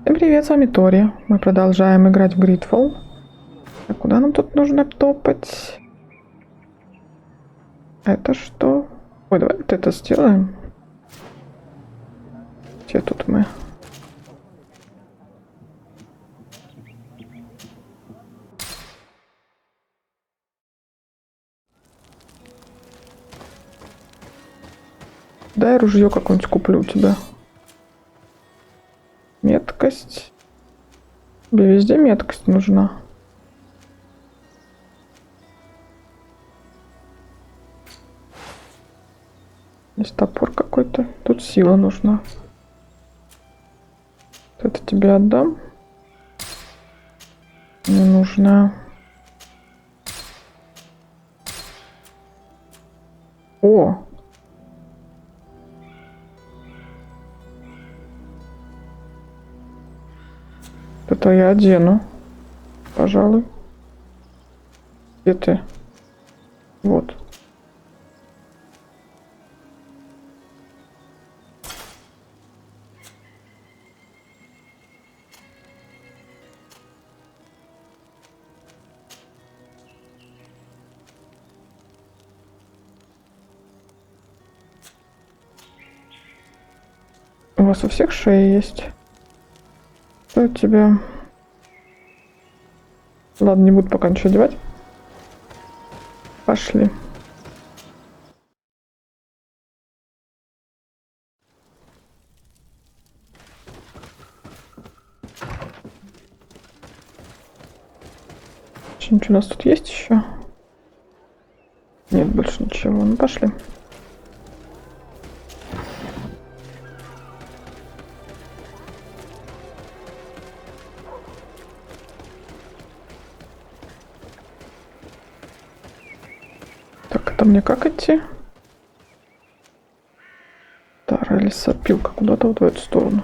Всем привет, с вами Тори. Мы продолжаем играть в GreedFall. А куда нам тут нужно топать? Это что? Ой, давай вот это сделаем. Где тут мы? Дай ружье какое-нибудь куплю у тебя. Меткость. Тебе везде меткость нужна. Есть топор какой-то. Тут сила нужна. Это тебе отдам. Мне нужно... О! Это я одену. Пожалуй. Где ты? Вот. У вас у всех шеи есть? Что у тебя? Ладно, не буду пока ничего одевать. Пошли. Что-нибудь у нас тут есть еще? Нет, больше ничего. Ну, пошли. Так, это мне как идти? Старая лесопилка куда-то вот в эту сторону.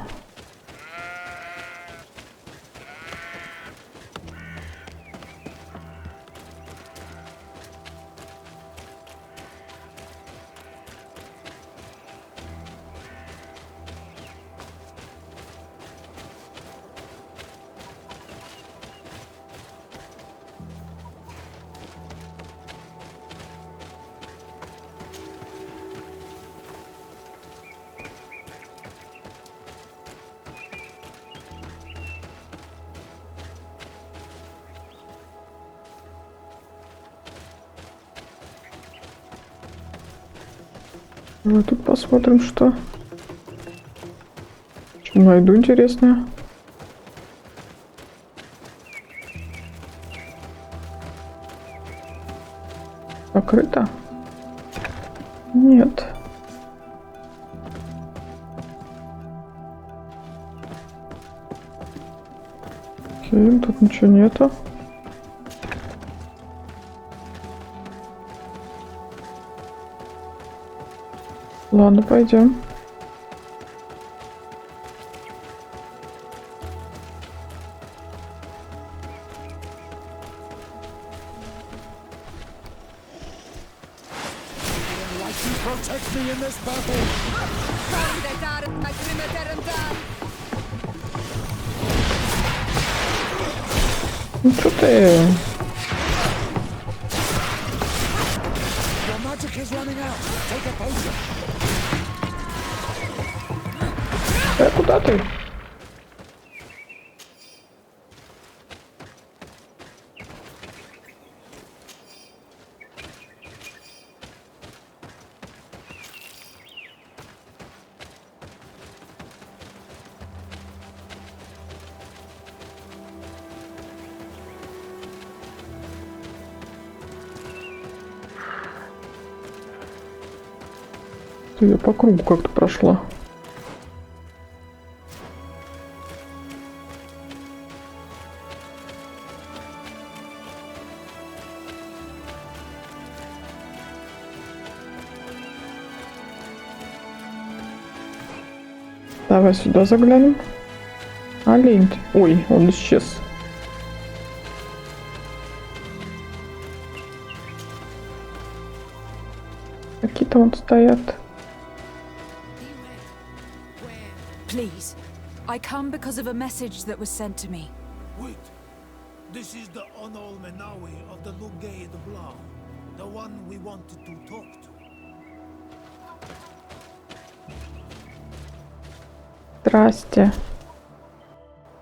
Ну, тут посмотрим, что найду интересное. Закрыто? Нет. Окей, тут ничего нету. Ладно, пойдем. Ну что ты? Куда ты? Я по кругу как-то прошла. Давай сюда заглянем. Олень. Ой, он исчез. Какие-то вон стоят. I come because of a message that was sent to me. Wait. This is the Onol Menawi of the Lugay the Blau. The one we wanted to talk to. Здрасте.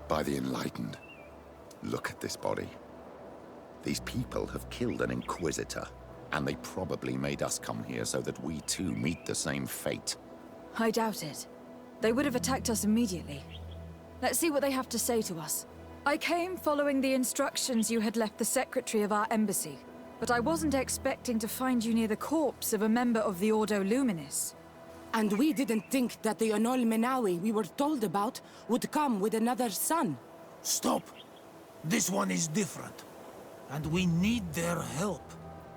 By the enlightened, look at this body. These people have killed an inquisitor, and they probably made us come here so that we too meet the same fate. I doubt it. They would have attacked us immediately. Let's see what they have to say to us. I came following the instructions you had left the secretary of our embassy, but I wasn't expecting to find you near the corpse of a member of the Ordo Luminis. And we didn't think that the Onol Menawi we were told about would come with another son. Stop. This one is different. And we need their help.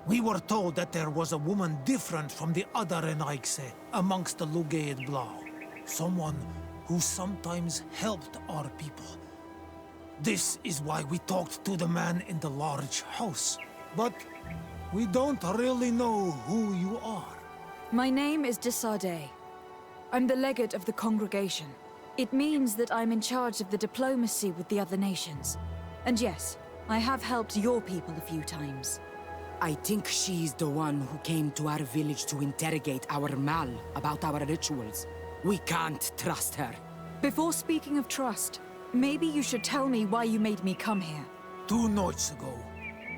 We were told that there was a woman different from the other Renaigse amongst the Lugay Blau. Someone who sometimes helped our people. This is why we talked to the man in the large house. But we don't really know who you are. My name is Desardet. I'm the legate of the congregation. It means that I'm in charge of the diplomacy with the other nations. And yes, I have helped your people a few times. I think she's the one who came to our village to interrogate our Mal about our rituals. We can't trust her. Before speaking of trust, maybe you should tell me why you made me come here. 2 nights ago,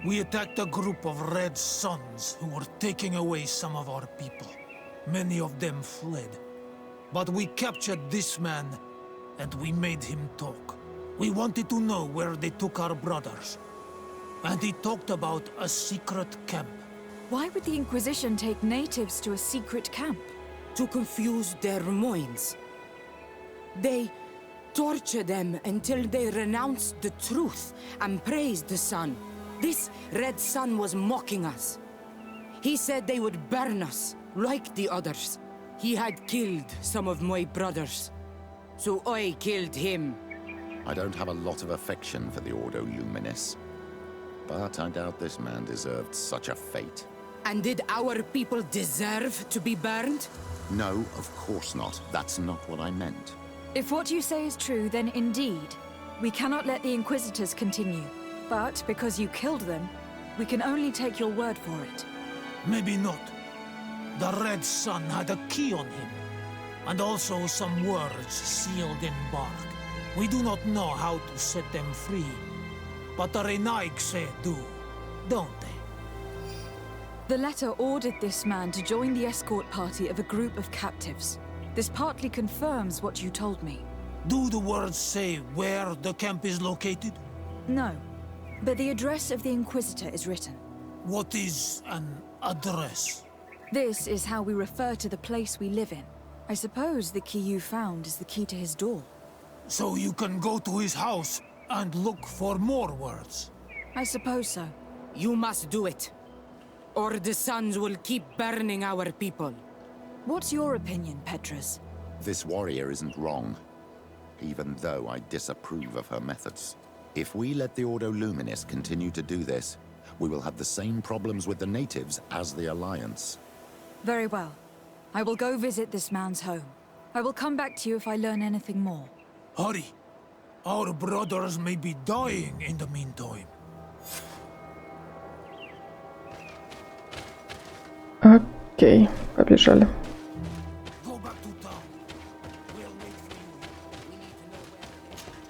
we attacked a group of Red Suns who were taking away some of our people. Many of them fled. But we captured this man, and we made him talk. We wanted to know where they took our brothers. And he talked about a secret camp. Why would the Inquisition take natives to a secret camp? To confuse their minds. They torture them until they renounce the truth and praise the sun. This Red Sun was mocking us. He said they would burn us, like the others. He had killed some of my brothers, so I killed him. I don't have a lot of affection for the Ordo Luminis, but I doubt this man deserved such a fate. And did our people deserve to be burned? No, of course not. That's not what I meant. If what you say is true, then indeed, we cannot let the Inquisitors continue. But because you killed them, we can only take your word for it. Maybe not. The Red Sun had a key on him. And also some words sealed in bark. We do not know how to set them free. But the Renaigse do, don't they? The letter ordered this man to join the escort party of a group of captives. This partly confirms what you told me. Do the words say where the camp is located? No, but the address of the Inquisitor is written. What is an address? This is how we refer to the place we live in. I suppose the key you found is the key to his door. So you can go to his house and look for more words? I suppose so. You must do it, or the suns will keep burning our people. What's your opinion, Petrus? This warrior isn't wrong, even though I disapprove of her methods. If we let the Ordo Luminis continue to do this, we will have the same problems with the natives as the Alliance. Very well. I will go visit this man's home. I will come back to you if I learn anything more. Hurry. Our brothers may be dying in the meantime. Окей, побежали. Go back to town. We'll wait for you. We need to know where.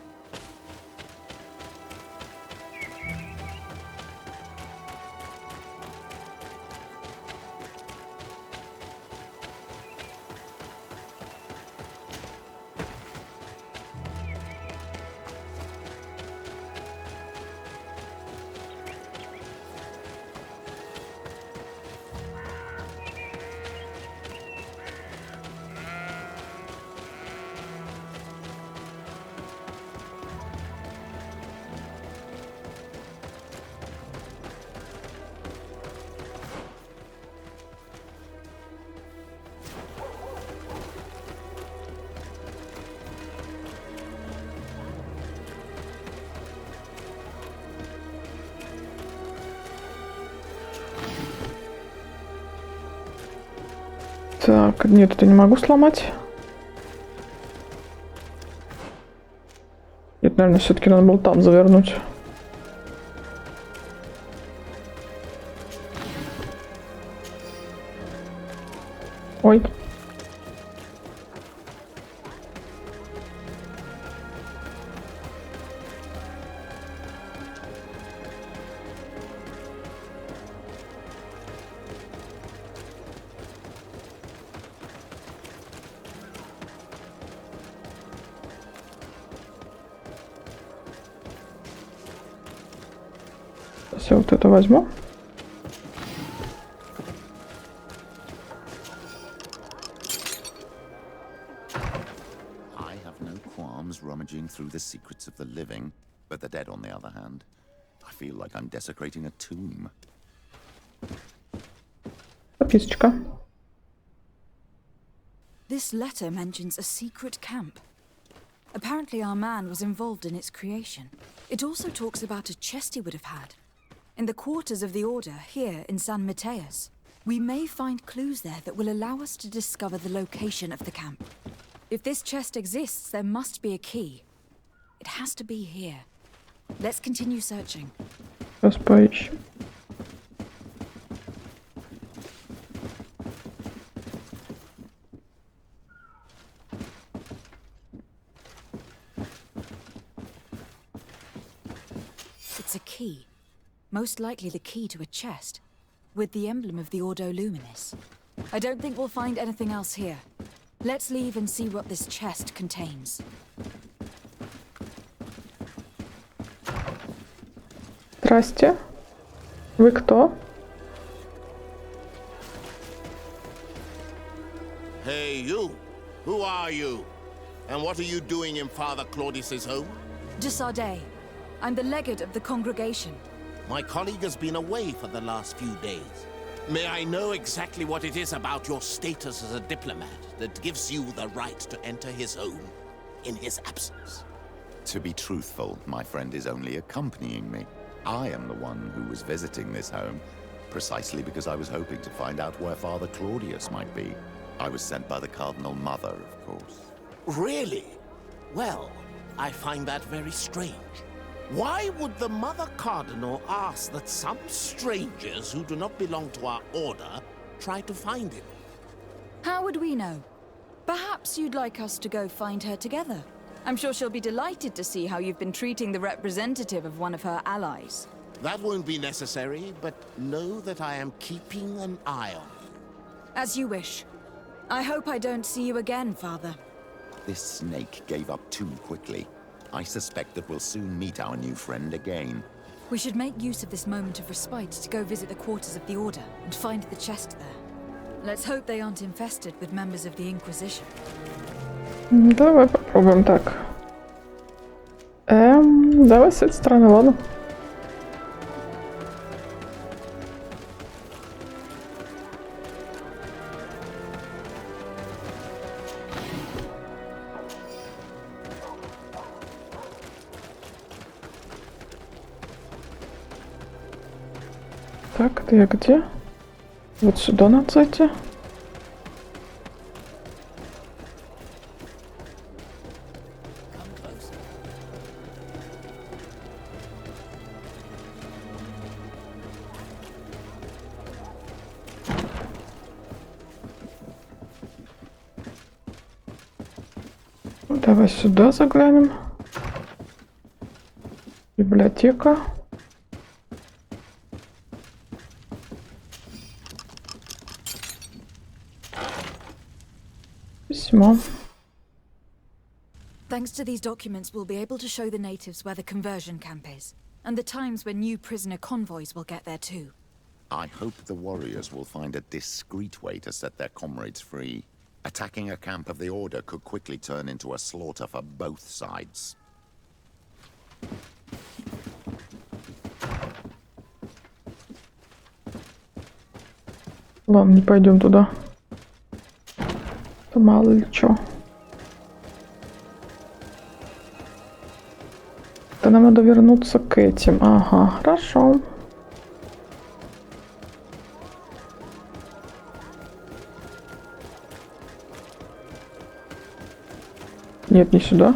Так, нет, это не могу сломать. Наверное, все-таки надо было там завернуть. Ой. Сейчас я вот это возьму. I have no qualms rummaging through the secrets of the living, but the dead, on the other hand, I feel like I'm desecrating a tomb. Записочка. This letter mentions a secret camp. Apparently our man was involved in its creation. It also talks about a chest he would have had. In the quarters of the Order, here in San Mateus. We may find clues there that will allow us to discover the location of the camp. If this chest exists, there must be a key. It has to be here. Let's continue searching. Сейчас поищем. It's a key. Most likely the key to a chest, with the emblem of the Ordo Luminis. I don't think we'll find anything else here. Let's leave and see what this chest contains. Здрасте. Вы кто? Hey, you! Who are you? And what are you doing in Father Claudius's home? De Sardet. I'm the legate of the congregation. My colleague has been away for the last few days. May I know exactly what it is about your status as a diplomat that gives you the right to enter his home in his absence? To be truthful, my friend is only accompanying me. I am the one who was visiting this home, precisely because I was hoping to find out where Father Claudius might be. I was sent by the Cardinal Mother, of course. Really? Well, I find that very strange. Why would the Mother Cardinal ask that some strangers who do not belong to our order try to find him? How would we know? Perhaps you'd like us to go find her together. I'm sure she'll be delighted to see how you've been treating the representative of one of her allies. That won't be necessary, but know that I am keeping an eye on you. As you wish. I hope I don't see you again, Father. This snake gave up too quickly. I suspect that we'll soon meet our new friend again. We should make use of this moment of respite to go visit the quarters of the Order and find the chest there. Let's hope they aren't infested with members of the Inquisition. Давай попробуем так. Давай с этой стороны, ладно? Так, это я где? Вот сюда надо зайти. Давай сюда заглянем. Библиотека. Письмо. Thanks to these documents, we'll be able to show the natives where the conversion camp is, and the times when new prisoner convoys will get there too. I hope the warriors will find a discreet way to set their comrades free. Attacking a camp of the Order could quickly turn into a slaughter for both sides. Ладно, не пойдем туда. То мало ли чё. То нам надо вернуться к этим. Ага, хорошо. Нет, не сюда.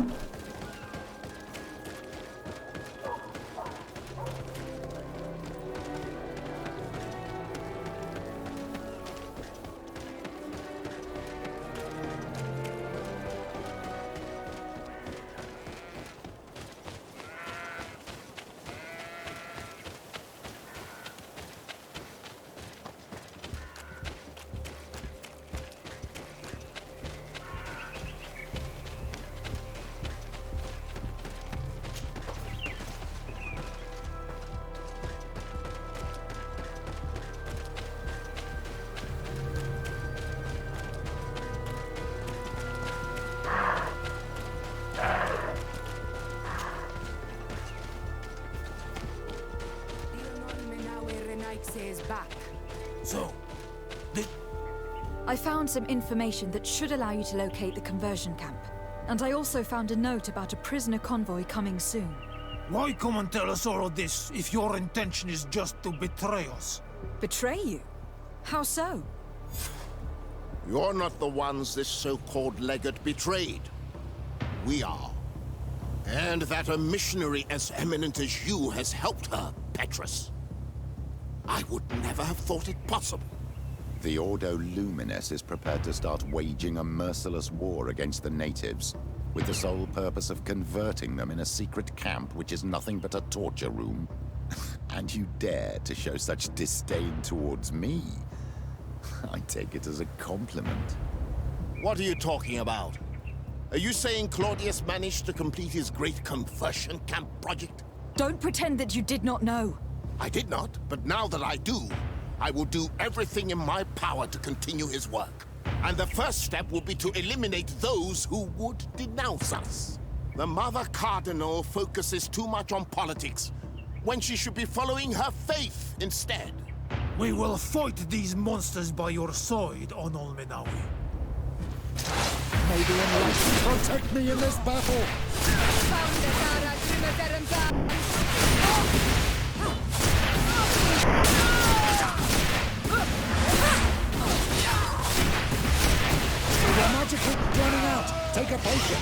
Ike is back. So, I found some information that should allow you to locate the conversion camp. And I also found a note about a prisoner convoy coming soon. why come and tell us all of this if your intention is just to betray us? Betray you? How so? You're not the ones this so-called legate betrayed. We are. And that a missionary as eminent as you has helped her, Petrus. I would never have thought it possible. The Ordo Luminis is prepared to start waging a merciless war against the natives, with the sole purpose of converting them in a secret camp which is nothing but a torture room. And you dare to show such disdain towards me? I take it as a compliment. What are you talking about? Are you saying Claudius managed to complete his great conversion camp project? Don't pretend that you did not know. I did not, but now that I do, I will do everything in my power to continue his work. And the first step will be to eliminate those who would denounce us. The Mother Cardinal focuses too much on politics, when she should be following her faith instead. We will fight these monsters by your side, on Olmenawi. May the enlightened protect me in this battle! Your magic is running out! Take a potion!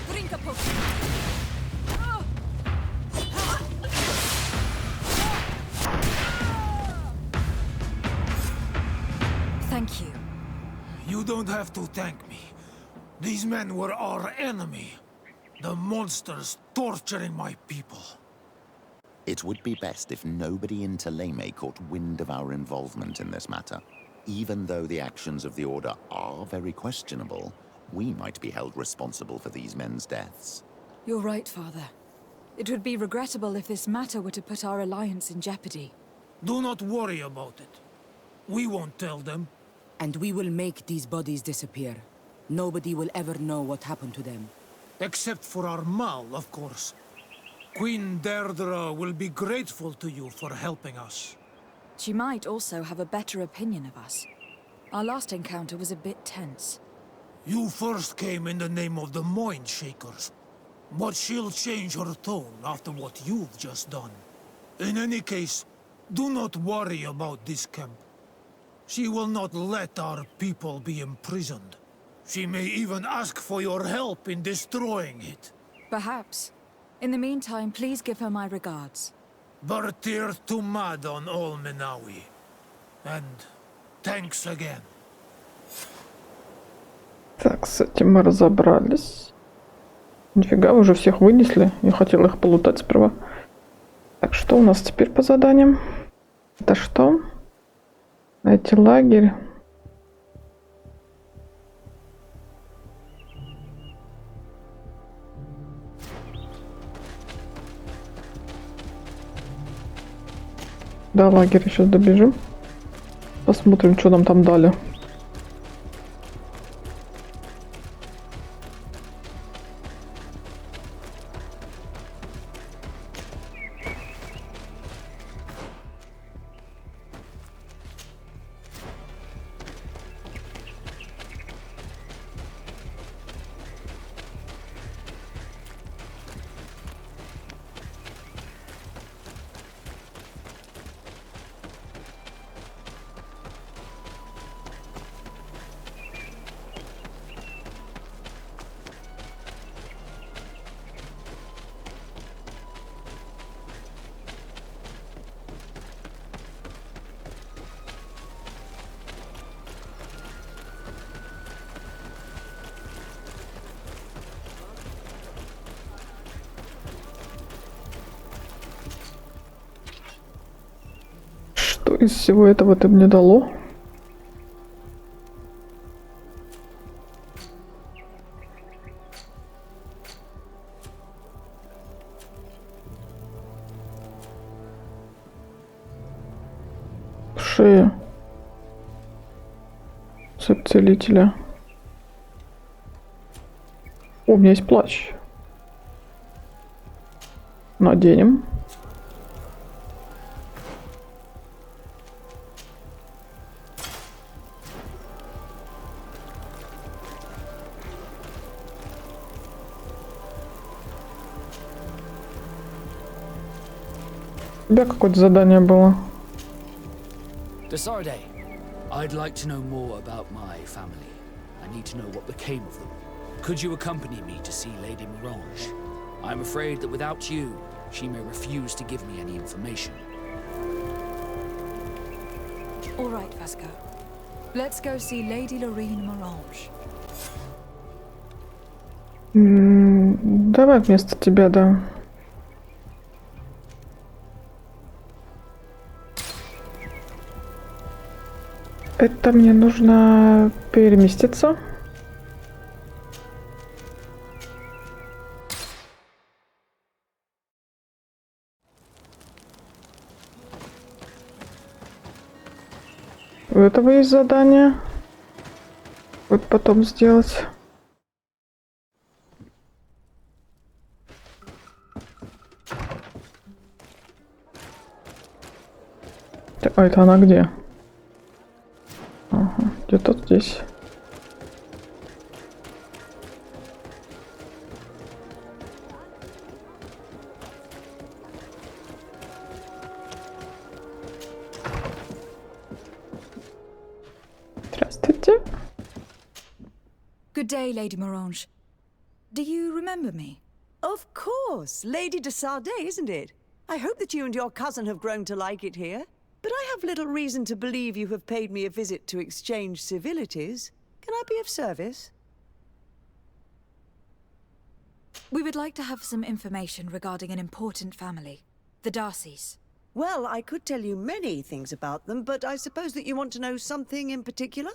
Drink a potion. Thank you. You don't have to thank me. These men were our enemy. The monsters torturing my people. It would be best if nobody in Teleme caught wind of our involvement in this matter. Even though the actions of the Order are very questionable, we might be held responsible for these men's deaths. You're right, Father. It would be regrettable if this matter were to put our alliance in jeopardy. Do not worry about it. We won't tell them. And we will make these bodies disappear. Nobody will ever know what happened to them. Except for our Mal, of course. Queen Deirdre will be grateful to you for helping us. She might also have a better opinion of us. Our last encounter was a bit tense. You first came in the name of the Mind Shakers. But she'll change her tone after what you've just done. In any case, do not worry about this camp. She will not let our people be imprisoned. She may even ask for your help in destroying it. Perhaps. In the meantime, please give her my regards. Bartir Tumad on Olmenawi. And thanks again. Так, с этим мы разобрались. Нифига, уже всех вынесли. Я хотел их полутать сперва. Так, что у нас теперь по заданиям? Это что? Найти лагерь. До лагеря сейчас добежим. Посмотрим, что нам там дали. Что из всего этого ты мне дало? шее. Цепь целителя. О, у меня есть плащ. Наденем. У тебя какое-то задание было. Desarde, I'd like to know more about my family. I need to know what became of them. Could you accompany me to see Lady Mirange? I'm afraid that without you, she may refuse to give me any information. All right, Vasco. Let's go see Lady Lorraine Mirange. Давай вместо тебя, да. Это мне нужно переместиться. У этого есть задание. Вот потом сделать. А это она где? Ага, где-то здесь. Здравствуйте. Good day, Lady Mirange. Do you remember me? Of course, Lady de Sardet, isn't it? I hope that you and your cousin have grown to like it here. But I have little reason to believe you have paid me a visit to exchange civilities. Can I be of service? We would like to have some information regarding an important family, the Darcys. Well, I could tell you many things about them, but I suppose that you want to know something in particular?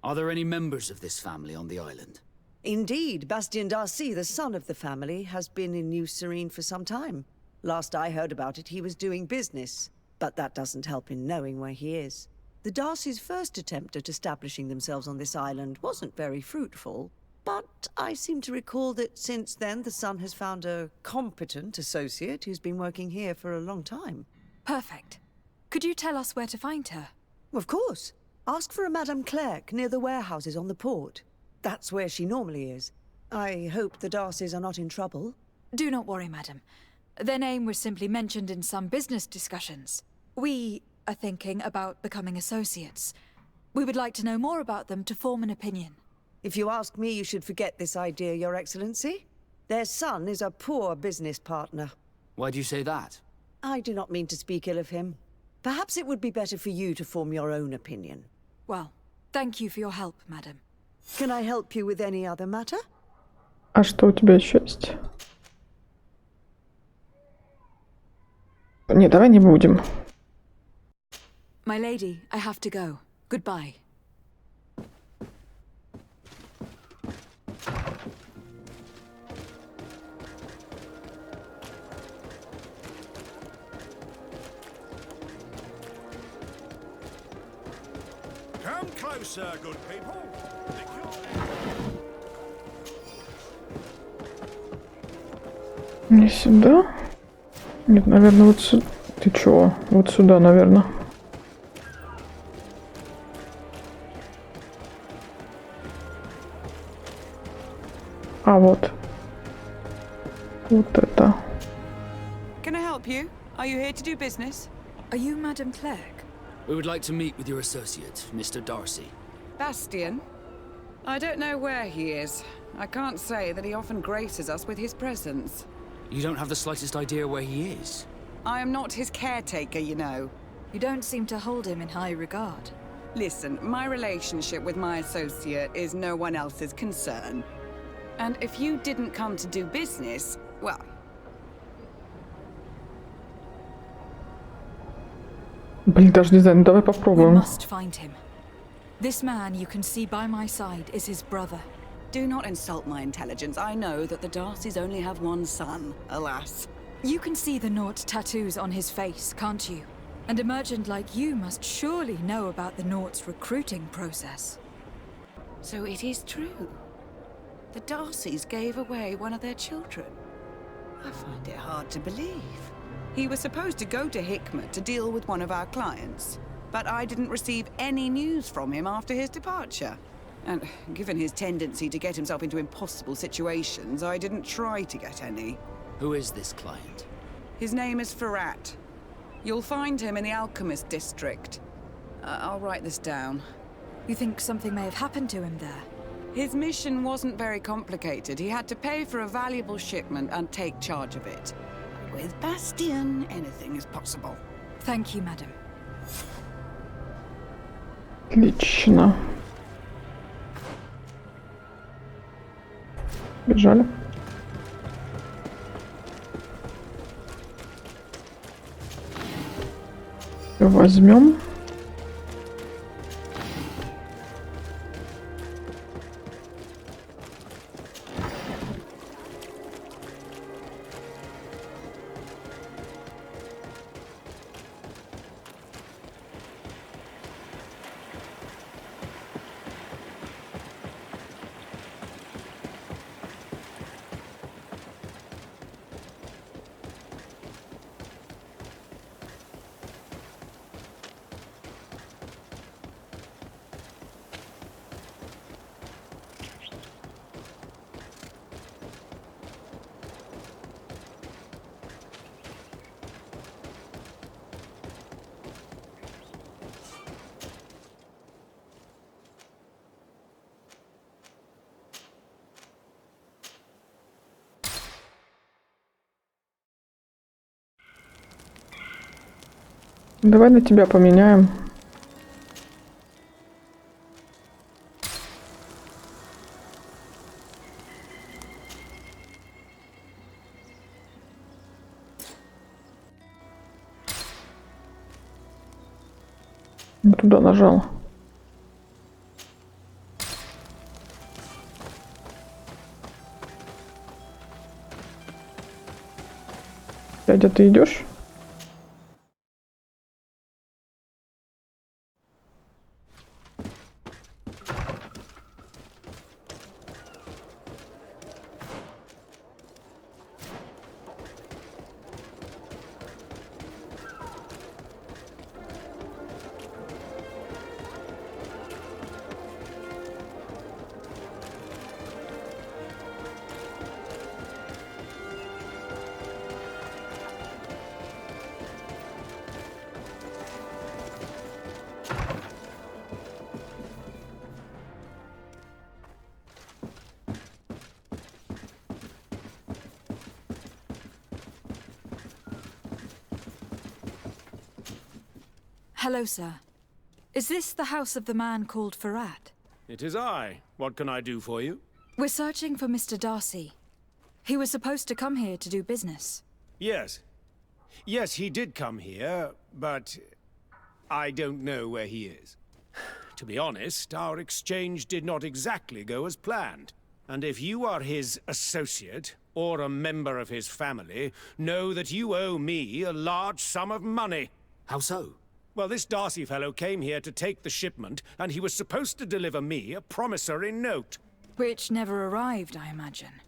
Are there any members of this family on the island? Indeed, Bastien Darcy, the son of the family, has been in New Serene for some time. Last I heard about it, he was doing business. But that doesn't help in knowing where he is. The Darcys' first attempt at establishing themselves on this island wasn't very fruitful, but I seem to recall that since then the son has found a competent associate who's been working here for a long time. Perfect. Could you tell us where to find her? Of course. Ask for a Madame Clerc near the warehouses on the port. That's where she normally is. I hope the Darcys are not in trouble. Do not worry, madam. Their name was simply mentioned in some business discussions. We are thinking about becoming associates. We would like to know more about them to form an opinion. If you ask me, you should forget this idea, Your Excellency. Their son is a poor business partner. Why do you say that? I do not mean to speak ill of him. Perhaps it would be better for you to form your own opinion. Well, thank you for your help, madam. Can I help you with any other matter? А что у тебя еще есть? Не, давай не будем. My lady, I have to go. Goodbye. Come closer, good people. Не сюда? Нет, наверное, вот сюда. Ты чего? Вот сюда, наверное. А вот. Вот это. Can I help you? Are you here to do business? Are you Madame Clerc? We would like to meet with your associate, Mr. Darcy. Bastien? I don't know where he is. I can't say that he often graces us with his presence. You don't have the slightest idea where he is? I am not his caretaker, you know. You don't seem to hold him in high regard. Listen, my relationship with my associate is no one else's concern. And if you didn't come to do business, well... Блин, даже не знаю, ну давай We попробуем. must find him. This man you can see by my side is his brother. Do not insult my intelligence. I know that the Darcys only have one son, alas. You can see the Naut tattoos on his face, can't you? And a merchant like you must surely know about the Naught's recruiting process. So it is true. The Darcys gave away one of their children. I find it hard to believe. He was supposed to go to Hickman to deal with one of our clients, but I didn't receive any news from him after his departure. And given his tendency to get himself into impossible situations, I didn't try to get any. Who is this client? His name is Ferrat. You'll find him in the Alchemist District. I'll write this down. You think something may have happened to him there? His mission wasn't very complicated. He had to pay for a valuable shipment and take charge of it. With Bastion, anything is possible. Thank you, madam. Отлично. Бежали. Возьмем. Давай на тебя поменяем. Туда нажал. Дядя, ты идешь? Hello, sir. Is this the house of the man called Ferrat? It is I. What can I do for you? We're searching for Mr. Darcy. He was supposed to come here to do business. Yes. Yes, he did come here, but I don't know where he is. To be honest, our exchange did not exactly go as planned. And if you are his associate, or a member of his family, know that you owe me a large sum of money. How so? Well, this Darcy fellow came here to take the shipment, and he was supposed to deliver me a promissory note. Which never arrived, I imagine.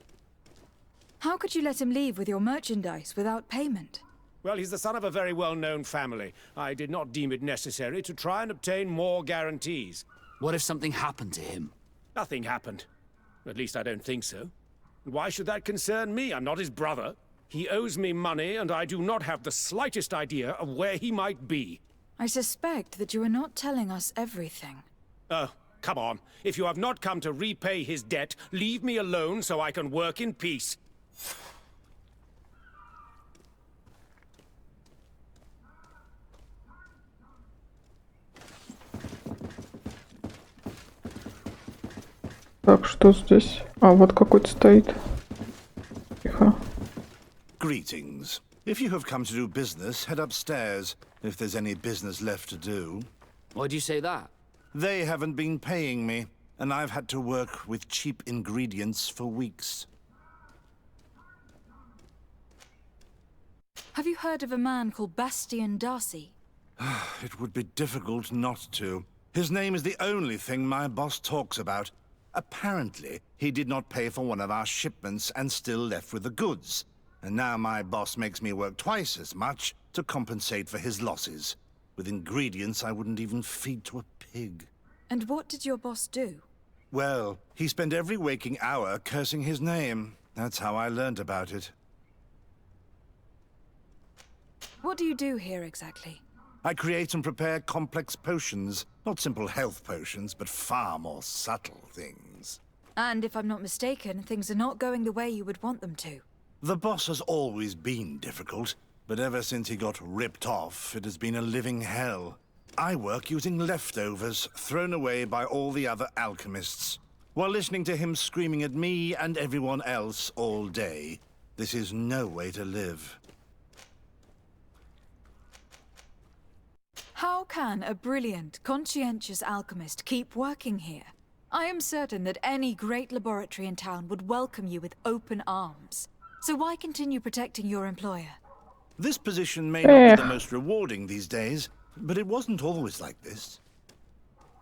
How could you let him leave with your merchandise without payment? Well, he's the son of a very well-known family. I did not deem it necessary to try and obtain more guarantees. What if something happened to him? Nothing happened. At least I don't think so. Why should that concern me? I'm not his brother. He owes me money, and I do not have the slightest idea of where he might be. I suspect that you are not telling us everything. Oh, come on. If you have not come to repay his debt, leave me alone so I can work in peace. Так, что здесь? А, вот какой-то стоит. Тихо. Greetings. If you have come to do business, head upstairs, if there's any business left to do. Why do you say that? They haven't been paying me, and I've had to work with cheap ingredients for weeks. Have you heard of a man called Bastion Darcy? It would be difficult not to. His name is the only thing my boss talks about. Apparently, he did not pay for one of our shipments and still left with the goods. And now my boss makes me work twice as much to compensate for his losses. With ingredients I wouldn't even feed to a pig. And what did your boss do? Well, he spent every waking hour cursing his name. That's how I learned about it. What do you do here exactly? I create and prepare complex potions. Not simple health potions, but far more subtle things. And if I'm not mistaken, things are not going the way you would want them to. The boss has always been difficult, but ever since he got ripped off, it has been a living hell. I work using leftovers thrown away by all the other alchemists, while listening to him screaming at me and everyone else all day. This is no way to live. How can a brilliant, conscientious alchemist keep working here? I am certain that any great laboratory in town would welcome you with open arms. So why continue protecting your employer? This position may not be the most rewarding these days, but it wasn't always like this.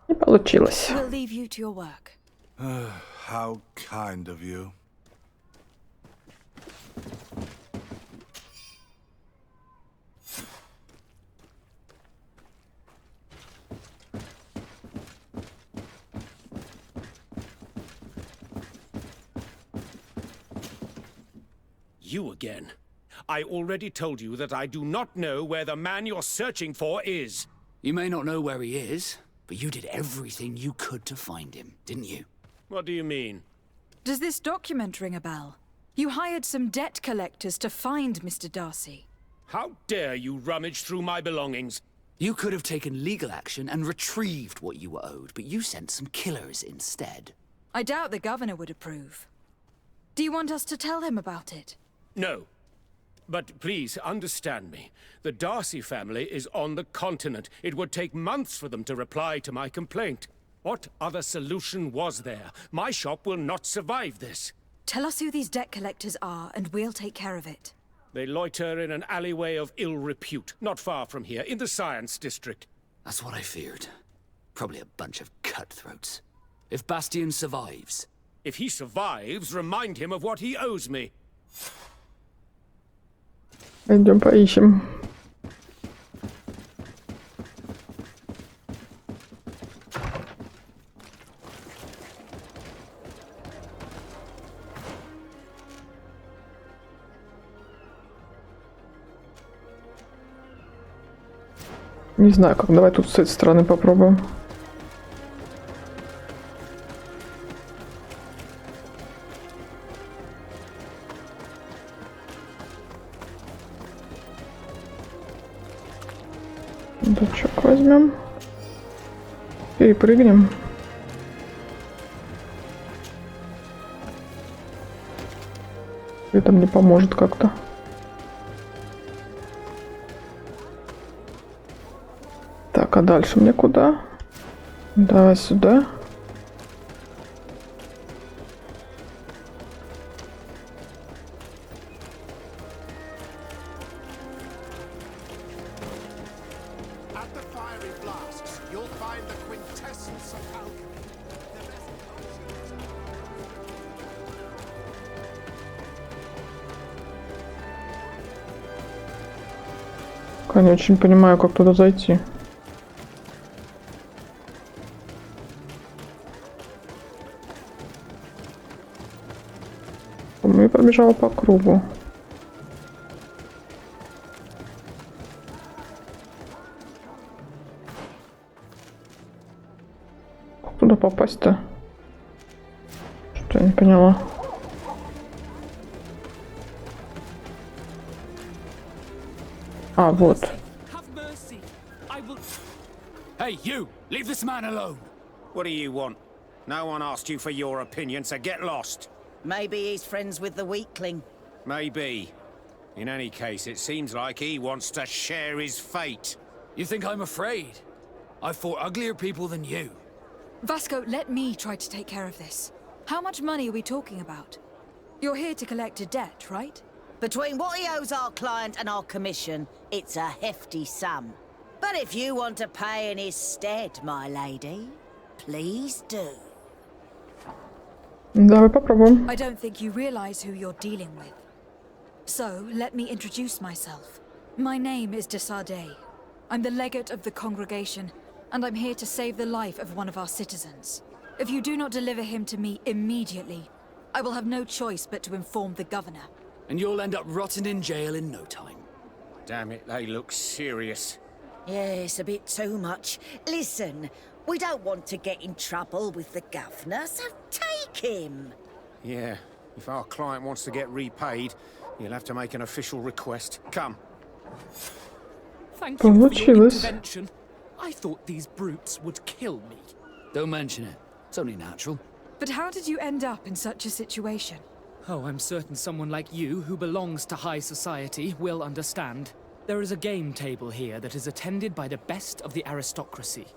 Не получилось. We'll leave you to your work. How kind of you. You again. I already told you that I do not know where the man you're searching for is. You may not know where he is, but you did everything you could to find him, didn't you? What do you mean? Does this document ring a bell? You hired some debt collectors to find Mr. Darcy. How dare you rummage through my belongings? You could have taken legal action and retrieved what you were owed, but you sent some killers instead. I doubt the governor would approve. Do you want us to tell him about it? No. But please understand me. The Darcy family is on the continent. It would take months for them to reply to my complaint. What other solution was there? My shop will not survive this. Tell us who these debt collectors are, and we'll take care of it. They loiter in an alleyway of ill repute, not far from here, in the Science District. That's what I feared. Probably a bunch of cutthroats. If Bastian survives... If he survives, remind him of what he owes me. Пойдем поищем. Не знаю, как. Давай тут с этой стороны попробуем. Дочек возьмем. Перепрыгнем. Это мне поможет как-то. Так, а дальше мне куда? Давай сюда. Я не очень понимаю, как туда зайти. Я пробежала по кругу. Как туда попасть-то? Что-то я не поняла. А, вот. Hey, you! Leave this man alone! What do you want? No one asked you for your opinion, so get lost. Maybe he's friends with the weakling. Maybe. In any case, it seems like he wants to share his fate. You think I'm afraid? I've fought uglier people than you. Vasco, let me try to take care of this. How much money are we talking about? You're here to collect a debt, right? Between what he owes our client and our commission, it's a hefty sum. But if you want to pay in his stead, my lady, please do. Давай попробуем. I don't think you realize who you're dealing with. So, let me introduce myself. My name is Desardet. I'm the legate of the congregation, and I'm here to save the life of one of our citizens. If you do not deliver him to me immediately, I will have no choice but to inform the governor. And you'll end up rotting in jail in no time. Damn it, they look serious. Yes, a bit too much. Listen, we don't want to get in trouble with the governor, so take him. Yeah, if our client wants to get repaid, you'll have to make an official request. Come. Thank you for your Получилось. intervention. I thought these brutes would kill me. Don't mention it. It's only natural. But how did you end up in such a situation? Oh, I'm certain someone like you, who belongs to high society, will understand. There is a game table here that is attended by the best of the aristocracy.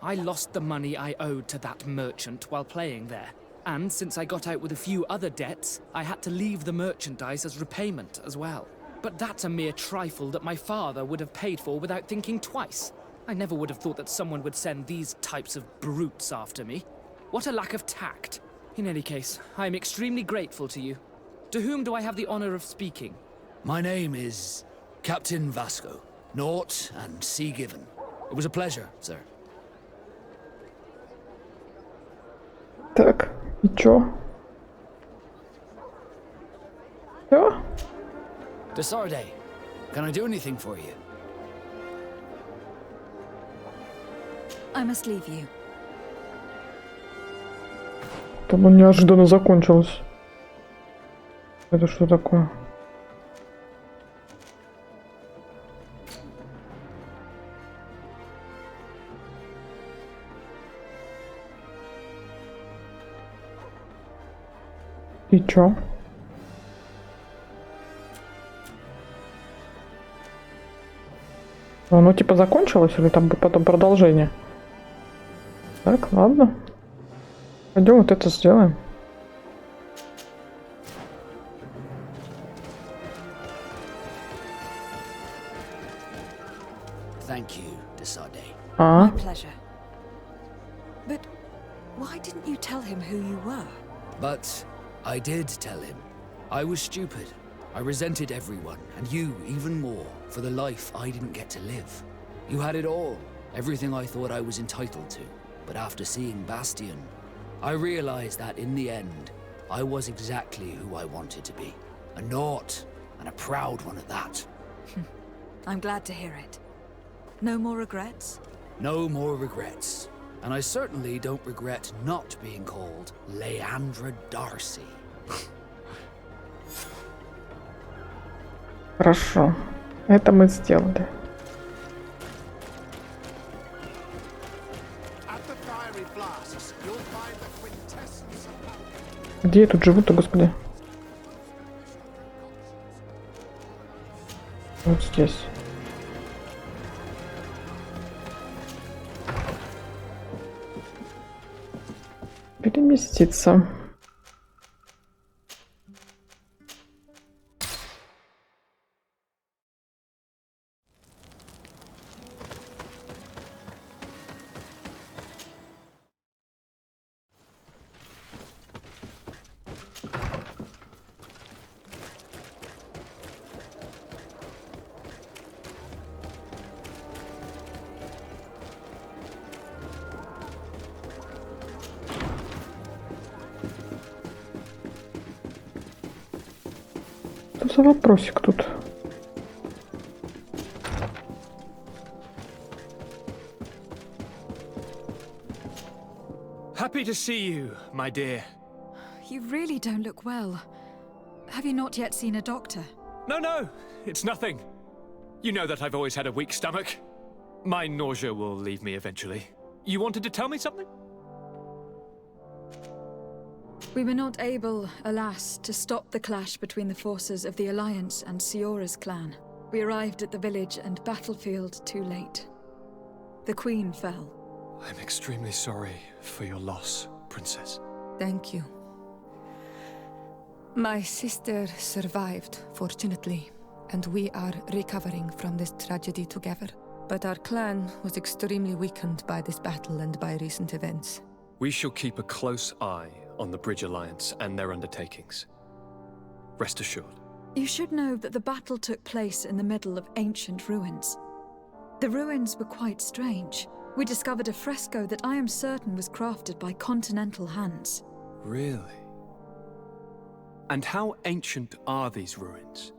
I lost the money I owed to that merchant while playing there. And since I got out with a few other debts, I had to leave the merchandise as repayment as well. But that's a mere trifle that my father would have paid for without thinking twice. I never would have thought that someone would send these types of brutes after me. What a lack of tact. In any case, I am extremely grateful to you. To whom do I have the honor of speaking? My name is Captain Vasco. Naught and sea given. It was a pleasure, sir. Так, и чё? Всё? Desardet, can I do anything for you? I must leave you. Там неожиданно закончилось. Это что такое? И чё? Оно типа закончилось или там будет потом продолжение? Так, ладно. Пойдем вот это сделаем. Thank you, Desardet. My pleasure. But why didn't you tell him who you were? But I did tell him. I was stupid. I resented everyone, and you even more, for the life I didn't get to live. You had it all, everything I thought I was entitled to. But after seeing Bastion, I realized that in the end, I was exactly who I wanted to be. A naught, and a proud one at that. I'm glad to hear it. No more regrets? No more regrets. And I certainly don't regret not being called Leandra Darcy. Хорошо. Это мы сделали. Где я тут живу-то, господи? Вот здесь. Переместиться. Что за вопросик тут? Happy to see you, my dear. You really don't look well. Have you not yet seen a doctor? No, it's nothing. You know that I've always had a weak stomach. My nausea will leave me eventually. You wanted to tell me something? We were not able, alas, to stop the clash between the forces of the Alliance and Siora's clan. We arrived at the village and battlefield too late. The Queen fell. I'm extremely sorry for your loss, Princess. Thank you. My sister survived, fortunately, and we are recovering from this tragedy together. But our clan was extremely weakened by this battle and by recent events. We shall keep a close eye on the Bridge Alliance and their undertakings. Rest assured. You should know that the battle took place in the middle of ancient ruins. The ruins were quite strange. We discovered a fresco that I am certain was crafted by continental hands. Really? And how ancient are these ruins?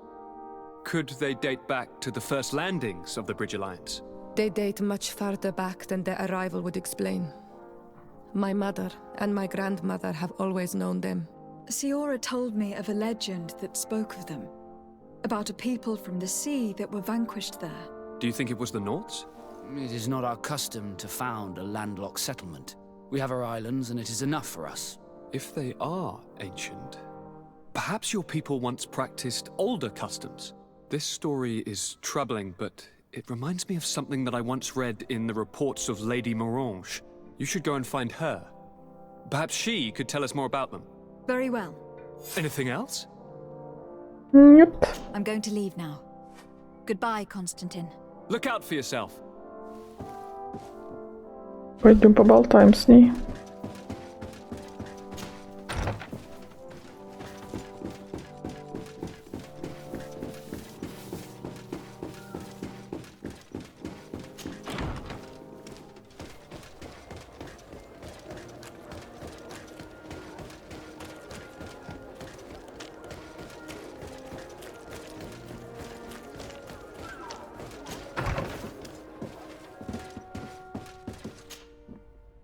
Could they date back to the first landings of the Bridge Alliance? They date much farther back than their arrival would explain. My mother and my grandmother have always known them. Siora told me of a legend that spoke of them. About a people from the sea that were vanquished there. Do you think it was the Nords? It is not our custom to found a landlocked settlement. We have our islands, and it is enough for us. If they are ancient, perhaps your people once practiced older customs. This story is troubling, but it reminds me of something that I once read in the reports of Lady Morange. You should go and find her. Perhaps she could tell us more about them. Very well. Anything else? Нет. I'm going to leave now. Goodbye, Konstantin. Look out for yourself. Пойдем поболтаем с ней.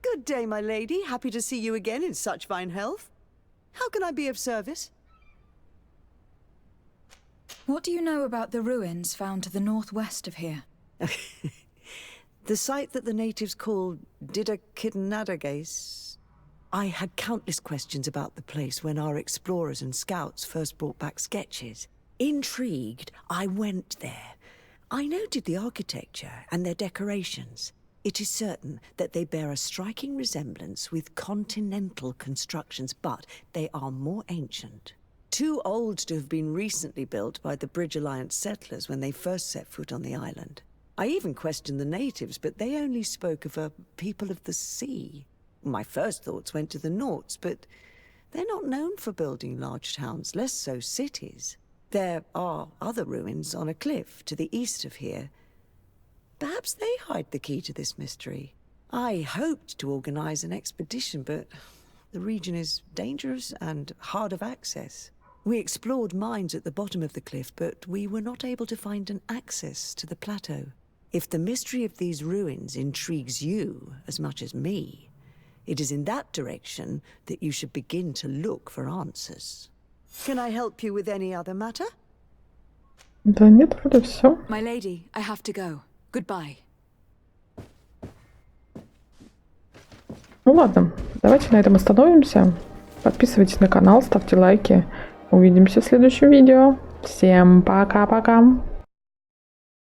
Good day, my lady. Happy to see you again in such fine health. How can I be of service? What do you know about the ruins found to the northwest of here? The site that the natives call Didakidnadagace. I had countless questions about the place when our explorers and scouts first brought back sketches. Intrigued, I went there. I noted the architecture and their decorations. It is certain that they bear a striking resemblance with continental constructions, but they are more ancient. Too old to have been recently built by the Bridge Alliance settlers when they first set foot on the island. I even questioned the natives, but they only spoke of a people of the sea. My first thoughts went to the Nords, but they're not known for building large towns, less so cities. There are other ruins on a cliff to the east of here. Perhaps they hide the key to this mystery. I hoped to organize an expedition, but the region is dangerous and hard of access. We explored mines at the bottom of the cliff, but we were not able to find an access to the plateau. If the mystery of these ruins intrigues you as much as me, it is in that direction that you should begin to look for answers. Can I help you with any other matter? Да нет, вроде все. My lady, I have to go. Goodbye. Ну ладно, давайте на этом остановимся. Подписывайтесь на канал, ставьте лайки. Увидимся в следующем видео. Всем пока-пока.